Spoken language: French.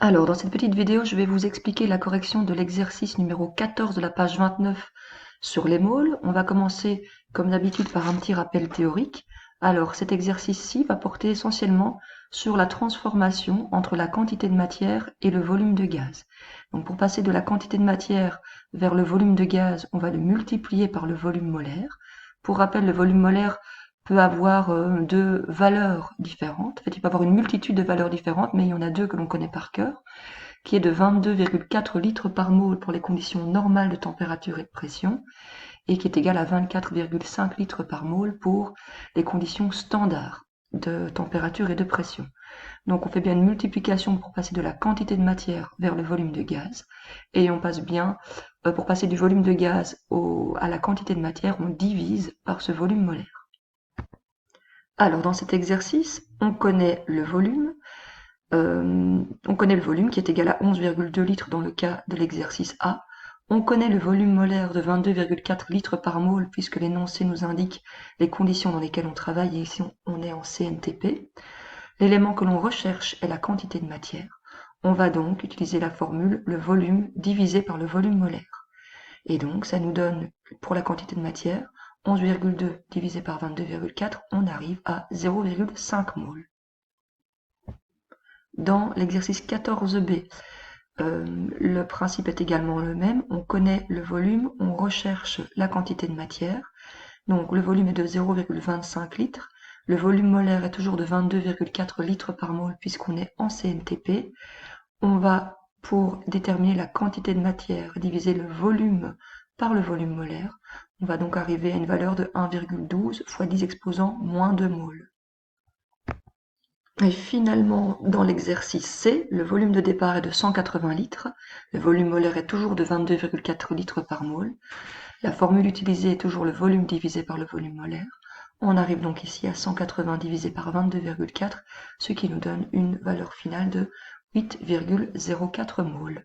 Alors, dans cette petite vidéo, je vais vous expliquer la correction de l'exercice numéro 14 de la page 29 sur les moles. On va commencer, comme d'habitude, par un petit rappel théorique. Alors, cet exercice-ci va porter essentiellement sur la transformation entre la quantité de matière et le volume de gaz. Donc, pour passer de la quantité de matière vers le volume de gaz, on va le multiplier par le volume molaire. Pour rappel, le volume molaire peut avoir deux valeurs différentes. En fait, il peut avoir une multitude de valeurs différentes, mais il y en a deux que l'on connaît par cœur, qui est de 22,4 litres par mole pour les conditions normales de température et de pression, et qui est égal à 24,5 litres par mole pour les conditions standards de température et de pression. Donc on fait bien une multiplication pour passer de la quantité de matière vers le volume de gaz, et on passe bien, pour passer du volume de gaz à la quantité de matière, on divise par ce volume molaire. Alors, dans cet exercice, on connaît le volume. On connaît le volume qui est égal à 11,2 litres dans le cas de l'exercice A. On connaît le volume molaire de 22,4 litres par mole puisque l'énoncé nous indique les conditions dans lesquelles on travaille et ici on est en CNTP. L'élément que l'on recherche est la quantité de matière. On va donc utiliser la formule le volume divisé par le volume molaire. Et donc ça nous donne, pour la quantité de matière, 11,2 divisé par 22,4, on arrive à 0,5 mol. Dans l'exercice 14b, le principe est également le même. On connaît le volume, on recherche la quantité de matière. Donc le volume est de 0,25 litres. Le volume molaire est toujours de 22,4 litres par mol puisqu'on est en CNTP. On va, pour déterminer la quantité de matière, diviser le volume par le volume molaire. On va donc arriver à une valeur de 1,12 fois 10 exposant moins 2 mol. Et finalement, dans l'exercice C, le volume de départ est de 180 litres. Le volume molaire est toujours de 22,4 litres par mol. La formule utilisée est toujours le volume divisé par le volume molaire. On arrive donc ici à 180 divisé par 22,4, ce qui nous donne une valeur finale de 8,04 mol.